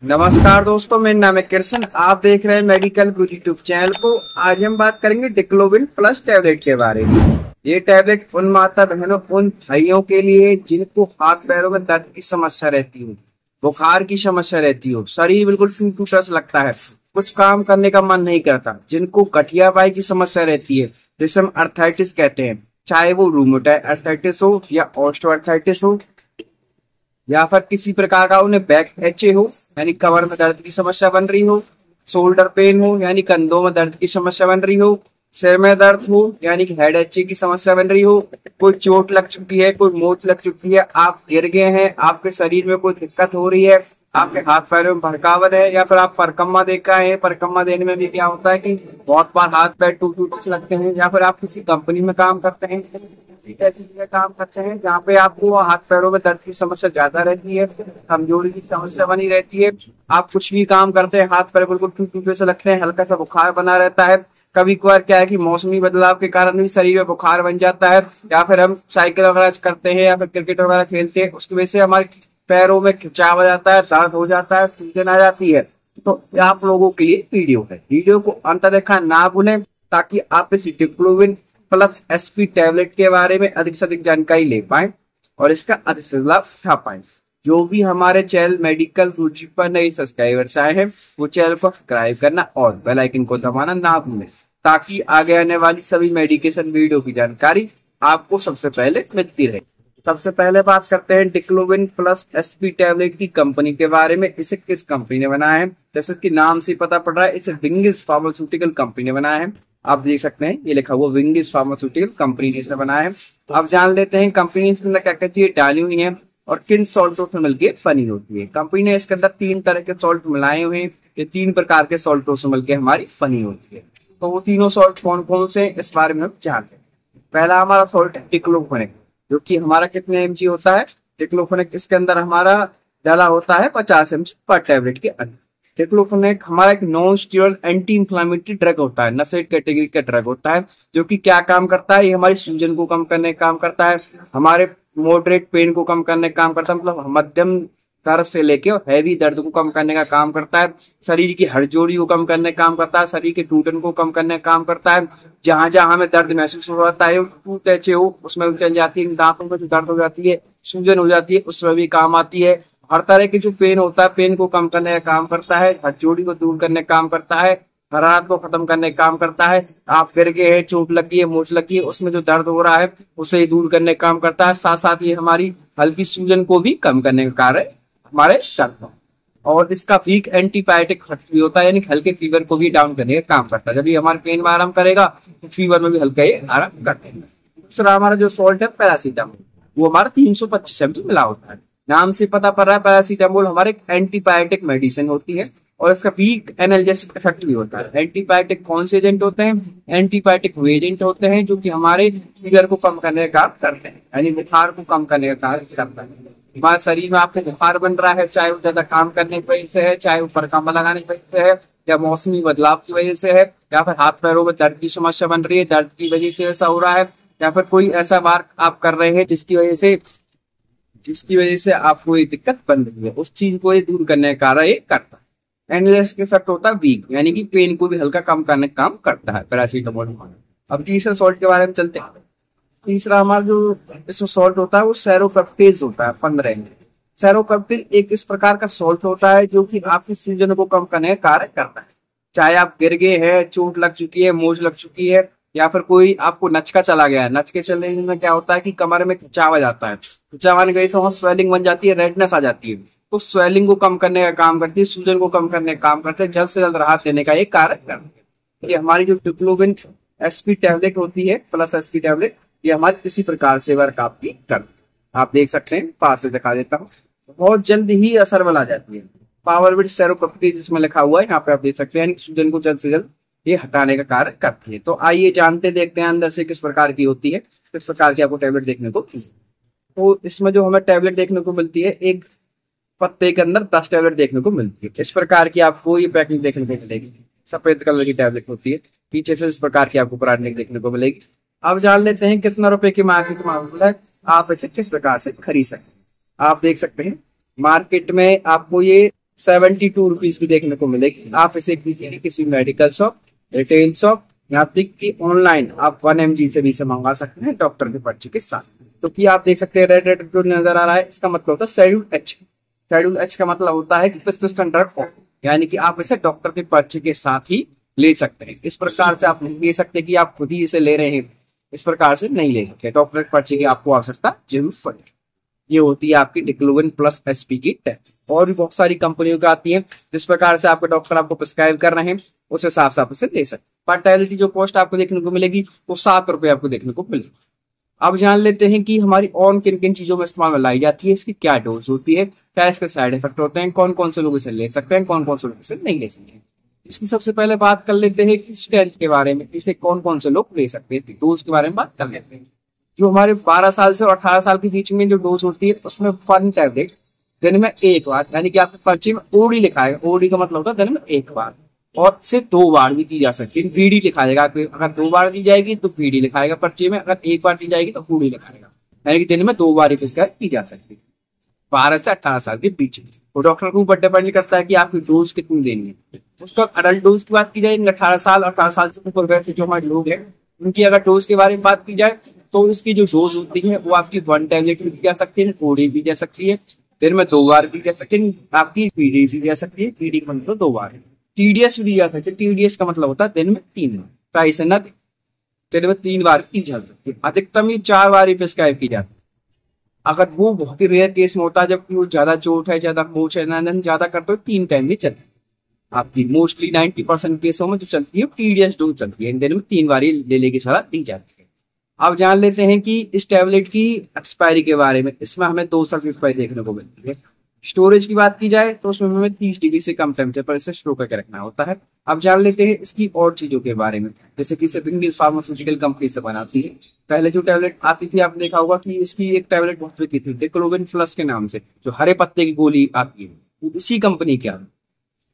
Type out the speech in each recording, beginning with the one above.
नमस्कार दोस्तों, मेरा नाम है कृष्ण। आप देख रहे हैं मेडिकल गुरु यूट्यूब चैनल को। आज हम बात करेंगे डिक्लोबिन प्लस टैबलेट के बारे में। ये टैबलेट उन माता बहनों, उन भाइयों के लिए जिनको हाथ पैरों में दर्द की समस्या रहती हो, बुखार की समस्या रहती हो, शरीर बिल्कुल टूटा सा लगता है, कुछ काम करने का मन नहीं करता, जिनको गठिया पाई की समस्या रहती है जिसे हम अर्थराइटिस कहते हैं, चाहे वो रूमेटॉइड अर्थराइटिस हो या ऑस्टियोआर्थराइटिस हो या फिर किसी प्रकार का उन्हें बैक एचे हो यानी कमर में दर्द की समस्या बन रही हो, शोल्डर पेन हो यानी कंधों में दर्द की समस्या बन रही हो, सिर में दर्द हो यानी कि हेड एचे की समस्या बन रही हो, कोई चोट लग चुकी है, कोई मोच लग चुकी है, आप गिर गए हैं, आपके शरीर में कोई दिक्कत हो रही है, आपके हाथ पैरों में भड़कावट है, या फिर आप परकम्मा देख रहे हैं। परकम्मा देने में भी क्या होता है कि बहुत बार हाथ पैर टूट से लगते हैं, या फिर आप किसी कंपनी में काम करते हैं, ऐसी जगह काम करते हैं जहाँ पे आपको हाथ पैरों में दर्द की समस्या ज्यादा रहती है, कमजोरी की समस्या बनी रहती है, आप कुछ भी काम करते हैं हाथ पैर बिल्कुल टूटे से लगते हैं, हल्का सा बुखार बना रहता है। कभी कभार क्या है कि मौसमी बदलाव के कारण भी शरीर में बुखार बन जाता है, या फिर हम साइकिल वगैरह करते हैं या फिर क्रिकेट वगैरह खेलते हैं, उसकी वजह से हमारे पैरों में खिंचाव आ जाता है, दर्द हो जाता है, सूजन आ जाती है। तो आप लोगों के लिए वीडियो है, वीडियो को अंत देखा ना भूलें ताकि आप इस डिक्लोबिन प्लस एसपी टैबलेट के बारे में अधिक से अधिक जानकारी ले पाए और इसका अधिक से लाभ उठा पाए। जो भी हमारे चैनल मेडिकल गुरु पर नए सब्सक्राइबर्स आए हैं वो चैनल को सब्सक्राइब करना और बेल आइकन को दबाना ना भूलें ताकि आगे आने वाली सभी मेडिकेशन वीडियो की जानकारी आपको सबसे पहले मिलती रहे। सबसे पहले बात करते हैं डिक्लोबिन प्लस एसपी टैबलेट की कंपनी के बारे में। इसे किस कंपनी ने बनाया है? जैसे कि नाम से पता पड़ रहा है, इसे विंगीज फार्मास्यूटिकल कंपनी ने बनाया है। आप देख सकते हैं ये लिखा हुआ विंगीज फार्मास्यूटिकल कंपनी ने इसे बनाया है। अब जान लेते हैं कंपनी इसके अंदर क्या कहती है, डाली हुई है और किन सॉल्टों से मिलकर बनी होती है। कंपनी ने इसके अंदर 3 तरह के सॉल्ट मिलाए हुए हैं। ये 3 प्रकार के सॉल्टों से मिलकर हमारी बनी होती है। तो वो तीनों सॉल्ट कौन कौन से इस बारे में हम जानते हैं। पहला हमारा सॉल्ट है डिक्लोफेनेक, जो कि हमारा कितने mg होता है। डिक्लोफेनेक इसके अंदर हमारा डाला होता है 50 mg पर टैबलेट के अंदर। डिक्लोफेनेक हमारा एक non steroid anti inflammatory drug होता है, नशे कैटेगरी का ड्रग होता है, जो कि क्या काम करता है, ये हमारी सूजन को कम करने का काम करता है, हमारे मॉडरेट पेन को कम करने का काम करता है, मतलब मध्यम दर्द से लेके और हैवी दर्द को कम करने का काम करता है, शरीर की हड़जोड़ी को कम करने का काम करता है, शरीर के टूटन को कम करने का काम करता है, जहां जहां हमें दर्द महसूस हो जाता है, टूट ऐसे हो उसमें भी चल जाती है, दांतों में जो दर्द हो जाती है, सूजन हो जाती है, उसमें भी काम आती है। हर तरह की जो पेन होता है, पेन को कम करने का काम करता है, हड़जोड़ी को दूर करने का काम करता है, हरारत को खत्म करने का काम करता है। आप गिर गए हैं, चोट लगी है, मोच लगी है, उसमें जो दर्द हो रहा है उसे दूर करने का काम करता है। साथ साथ ये हमारी हल्की सूजन को भी कम करने का कार्य हमारे करता है। और इसका वीक एंटीबायोटिक भी होता है, यानी हल्के फीवर को भी डाउन करने का काम करता है। जब ये हमारे पेन में आराम करेगा तो फीवर में भी हल्का ही आराम करते हैं। दूसरा हमारा जो सॉल्ट है पैरासीटामोल, वो हमारा 325 mg मिला होता है। नाम से पता पड़ रहा है पैरासीटामोल हमारे एक एंटीबायोटिक मेडिसिन होती है और इसका वीक एनाल्जेसिक इफेक्ट भी होता है। एंटीबायोटिक कौन से एजेंट होते हैं? एंटीबायोटिक वो एजेंट होते हैं जो कि हमारे फीवर को कम करने का काम करते हैं, यानी बुखार को कम करने का कार्य करता है। हमारे शरीर में आपको बुखार बन रहा है, चाहे वो ज्यादा काम करने की वजह से है, चाहे वो परकामा लगाने की वजह से है, या मौसमी बदलाव की वजह से है, या फिर हाथ पैरों में दर्द की समस्या बन रही है, दर्द की वजह से ऐसा हो रहा है, या फिर कोई ऐसा वर्क आप कर रहे हैं जिसकी वजह से आपको ये दिक्कत बन रही है, उस चीज को ये दूर करने का कार्य करता है। एनाल्जेसिक इफेक्ट होता है वीक, यानी कि पेन को भी हल्का कम करने का काम करता है पैरासीटामोल। अब तीसरे सॉल्ट के बारे में चलते हैं। तीसरा हमारा जो इसमें सॉल्ट होता है वो सेरोपेप्टेज होता है 15 mg। सेरोपेप्टेज एक इस प्रकार का सॉल्ट होता है जो कि आपकी सूजन को कम करने का कार्य करता है। चाहे आप गिर गए हैं, चोट लग चुकी है, मोच लग चुकी है, या फिर कोई आपको नचका चला गया है। नचके चलने में क्या होता है कि कमर में खिंचाव आ जाता है, खिंचाव आने की वजह से स्वेलिंग बन जाती है, रेडनेस आ जाती है, तो स्वेलिंग को कम करने का काम करती है, सूजन को कम करने का काम करते हैं, जल्द से जल्द राहत देने का एक कार्य करती है। ये हमारी जो डिक्लोबिन एसपी टैबलेट होती है प्लस एसपी टैबलेट, ये हमारे किसी प्रकार से वर्क आपकी कर, आप देख सकते हैं, पास से दिखा देता हूँ, बहुत जल्द ही असर में आ जाती है। पावर विद सेरोपेप्टेज जिसमें लिखा हुआ है यहाँ पे आप देख सकते हैं, सूजन को जल्द से जल्द ये हटाने का कार्य करती है। तो आइए जानते देखते हैं अंदर से किस प्रकार की होती है, किस प्रकार की आपको टैबलेट देखने को। तो इसमें जो हमें टैबलेट देखने को मिलती है, एक पत्ते के अंदर 10 टैबलेट देखने को मिलती है। इस प्रकार की आपको ये पैकिंग देखने को मिलेगी, सफेद कलर की टैबलेट होती है, पीछे से इस प्रकार की आपको ब्रांडिंग देखने को मिलेगी। अब जान लेते हैं कितना रुपए की मार्केट में है, आप इसे किस प्रकार से खरीद सकते हैं। आप देख सकते हैं मार्केट में आपको ये ₹72 की देखने को मिलेगी। आप इसे कीजिए किसी मेडिकल शॉप, रिटेल शॉप, यहाँ तक कि ऑनलाइन आप 1 mg से भी इसे मंगा सकते हैं डॉक्टर के पर्ची के साथ। तो कि आप देख सकते हैं रेड रेड जो नजर आ रहा है, इसका मतलब होता है शेड्यूल एच। शेड्यूल एच का मतलब होता है कि प्रिस्क्रिप्शन ड्रग फॉर्म, यानी कि आप इसे डॉक्टर की पर्ची के साथ ही ले सकते हैं। इस प्रकार से आप नहीं ले सकते कि आप खुद ही इसे ले रहे हैं, इस प्रकार से नहीं ले सकते। डॉक्टर की पर्ची की आपको आवश्यकता जरूर पड़ेगी। ये होती है आपकी डिक्लोविन प्लस एसपी की टैब। और भी बहुत सारी कंपनियों की आती है, जिस प्रकार से आपके डॉक्टर आपको प्रिस्क्राइब कर रहे हैं उस हिसाब से आप इसे ले सकते हैं। फर्टिलिटी जो पोस्ट आपको देखने को मिलेगी वो ₹7 आपको देखने को मिलेगी। अब जान लेते हैं कि हमारी और किन किन चीजों में इस्तेमाल में लाई जाती है, इसकी क्या डोज होती है, क्या इसके साइड इफेक्ट होते हैं, कौन कौन से लोग इसे ले सकते हैं, कौन कौन से लोग इसे नहीं ले सकते हैं। इसकी सबसे पहले बात कर लेते हैं कि स्टेरॉइड के बारे में, इसे कौन कौन से लोग ले सकते हैं। डोज के बारे में बात कर लेते हैं। जो हमारे 12 साल से और 18 साल के बीच में जो डोज होती है उसमें 1 टैबलेट दिन में 1 बार, यानी कि आपके पर्ची में ओडी लिखा है, ओडी का मतलब होता है दिन में 1 बार, और से 2 बार भी दी जा सकती है। बीडी लिखा जाएगा, अगर 2 बार दी जाएगी तो बीडी लिखाएगा पर्ची में, अगर 1 बार दी जाएगी तो ओडी लिखाएगा, यानी कि दिन में 2 बार प्रिस्क्राइब की जा सकती है 12 से 18 साल के बीच में। तो डॉक्टर को ऊपर डिपेंड करता है कि आपकी डोज कितनी देनी है। उसका अडल्ट डोज की बात की जाए, 18 साल और 18 साल से ऊपर वैसे जो हमारे लोग हैं उनकी अगर डोज के बारे में बात की जाए तो इसकी जो डोज होती है वो आपकी 1 टैबलेट भी जा सकती है, ओडी भी जा सकती है, दिन में 2 बार भी जा सकती है, आपकी पीडी भी जा सकती है, पीडी का मतलब 2 बार है, टीडीएस भी जा सकती है। टीडीएस का मतलब होता है दिन में 3 बार, ट्राई से न दिन में 3 बार की जा सकती है। अधिकतम ही 4 बार ही प्रिस्क्राइब की जाती है। अगर वो बहुत ही रेयर केस में होता है, जब वो ज्यादा चोट है, ज्यादा मोच है, ज्यादा करते हो 3 टाइम भी चलती है। आपकी मोस्टली 90% केसों में जो चलती है टीडीएस डोज चलती है, दिन में 3 बार ही लेने की सलाह दी जाती है। अब जान लेते हैं कि इस टैबलेट की एक्सपायरी के बारे में। इसमें हमें 2 साल की एक्सपायरी देखने को मिलती है। स्टोरेज की बात की जाए तो उसमें हमें 30 डिग्री से कम टेम्परेचर पर इसे स्टोर करके रखना होता है। अब जान लेते हैं इसकी और चीजों के बारे में, जैसे कि सिंगेज फार्मास्यूटिकल कंपनी से बनाती है। पहले जो टैबलेट आती थी आपने देखा होगा कि इसकी एक टैबलेट बहुत बिकी थी डिक्लोविन प्लस के नाम से, जो हरे पत्ते की गोली आती है, इसी कंपनी की आती,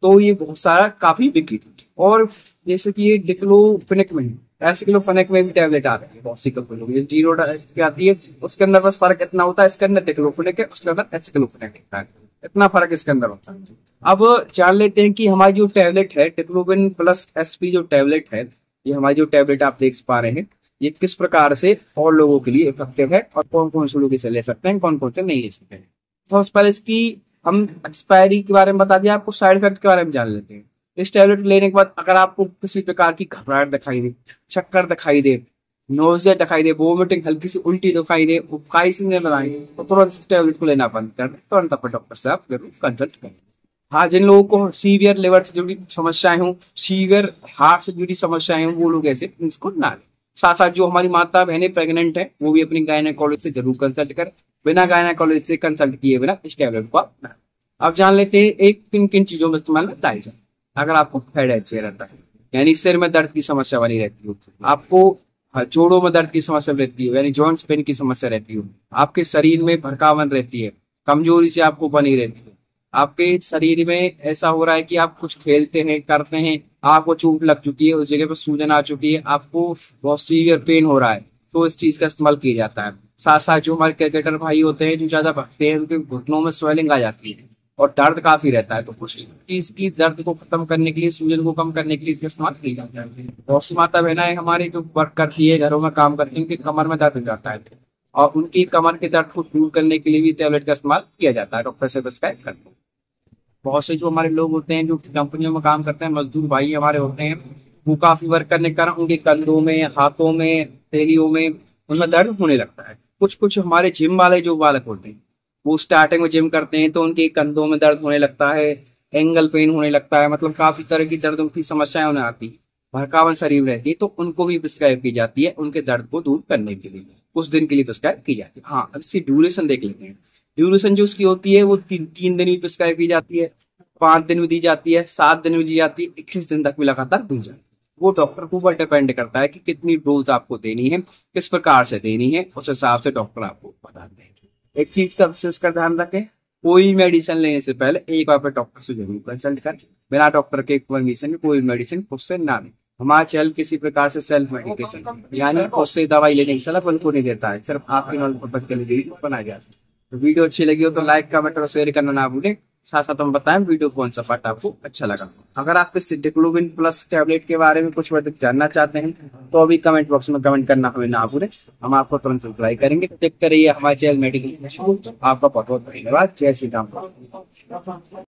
तो ये बहुत सारा काफी बिकी थी। और जैसे कि ये डिक्लोफेनेक में, एसिक्लोफेनेक में भी टैबलेट आती है बहुत सी कंपनियों की, जीरो की आती है। उसके अंदर बस फर्क इतना होता है, इसके अंदर डिक्लोफेनेक है, उसके अंदर एसिक्लोफेनेक है, इतना फर्क इसके अंदर होता है। अब जान लेते हैं कि हमारी जो टैबलेट है डिक्लोविन प्लस एसपी जो टैबलेट है, ये हमारी जो टैबलेट आप देख पा रहे हैं, ये किस प्रकार से और लोगों के लिए इफेक्टिव है और कौन कौन से लोग इसे ले सकते हैं, कौन कौन से नहीं ले सकते हैं। सबसे पहले इसकी हम एक्सपायरी के बारे में बता दिया, आपको साइड इफेक्ट के बारे में जान लेते हैं। इस टैबलेट लेने के बाद अगर आपको किसी प्रकार की घबराहट दिखाई दे, चक्कर दिखाई दे, नोजिया दिखाई दे, वोमिटिंग, हल्की सी उल्टी दिखाई दे, उबकाई से बनाई, तो तुरंत इस टैबलेट को लेना बंद कर दें, तुरंत अपने डॉक्टर से आप जरूर कंसल्ट करें। हाँ, जिन लोगों को सीवियर लिवर से जुड़ी समस्याएं हों, सीवियर हार्ट से जुड़ी समस्याएं हों, वो लोग ऐसे इसको ना लें। साथ साथ जो हमारी माता बहनें प्रेग्नेंट है वो भी अपनी गायनेकोलॉजिस्ट से जरूर कंसल्ट करें। बिना गायनेकोलॉजिस्ट से कंसल्ट किए बिना इस टैबलेट को आप। अब जान लेते हैं एक किन किन चीजों में इस्तेमाल में लाई जाए। अगर आपको हेडेक रहता है, यानी सिर में दर्द की समस्या बनी रहती हो, आपको जोड़ों में दर्द की समस्या रहती है, यानी जॉइंट्स पेन की समस्या रहती हो, आपके शरीर में भड़कावन रहती है, कमजोरी से आपको बनी रहती है, आपके शरीर में ऐसा हो रहा है कि आप कुछ खेलते हैं, करते हैं, आपको चोट लग चुकी है, उस जगह पर सूजन आ चुकी है, आपको बहुत सीवियर पेन हो रहा है, तो इस चीज का इस्तेमाल किया जाता है। साथ साथ जो हमारे क्रिकेटर भाई होते हैं जो ज्यादा भगते हैं, उनके घुटनों में स्वेलिंग आ जाती है और दर्द काफी रहता है, तो कुछ चीज की दर्द को खत्म करने के लिए, सूजन को कम करने के लिए इस्तेमाल किया जाता है। बहुत सी माता बहनाएं हमारे जो वर्क करती है, घरों में काम करती है, उनकी कमर में दर्द हो जाता है और उनकी कमर के दर्द को दूर करने के लिए भी टैबलेट का इस्तेमाल किया जाता है, डॉक्टर से प्रिस्क्राइब करते हैं। बहुत से जो हमारे लोग होते हैं जो कंपनियों में काम करते हैं, मजदूर भाई हमारे होते हैं, वो काफी वर्क करने के कारण उनके कंधों में, हाथों में, थैलियों में उनमें दर्द होने लगता है। कुछ हमारे जिम वाले जो बालक होते हैं, वो स्टार्टिंग में जिम करते हैं तो उनके कंधों में दर्द होने लगता है, एंगल पेन होने लगता है, मतलब काफी तरह की दर्द की समस्याएं उन्हें आती है, भड़कावन शरीर रहती है, तो उनको भी प्रिस्क्राइब की जाती है उनके दर्द को दूर करने के लिए, कुछ दिन के लिए प्रिस्क्राइब की जाती है। हाँ, इसकी ड्यूरेशन देख लेते हैं। ड्यूरेशन जो उसकी होती है वो 3 दिन भी प्रिस्क्राइब की जाती है, 5 दिन में दी जाती है, 7 दिन में दी जाती है, 21 दिन तक भी लगातार दी जाती है। वो डॉक्टर के ऊपर डिपेंड करता है कि कितनी डोज आपको देनी है, किस प्रकार से देनी है, उस हिसाब से डॉक्टर आपको बता देंगे। एक चीज का विशेष कर ध्यान रखें, कोई मेडिसिन लेने से पहले एक बार डॉक्टर से जरूर कंसल्ट करें। बिना डॉक्टर के परमिशन कोई मेडिसिन खुद से ना लें। हमारा चैनल किसी प्रकार से सेल्फ मेडिकेशन यानी खुद से दवाई लेने की सलाह बिल्कुल नहीं देता है, सिर्फ आपकी नॉलेज पर्पज के लिए बनाया जाता है। तो वीडियो अच्छी लगी हो तो लाइक, कमेंट और शेयर करना ना भूलें। साथ साथ हम बताएं वीडियो कौन सा पार्ट आपको अच्छा लगा। अगर आप इस डिक्लोबिन प्लस टैबलेट के बारे में कुछ अधिक जानना चाहते हैं तो अभी कमेंट बॉक्स में कमेंट करना हमें ना भूलें, हम आपको तुरंत रिप्लाई करेंगे। देखते रहिए हमारे चैनल मेडिकल। आपका बहुत बहुत धन्यवाद। जय श्री राम।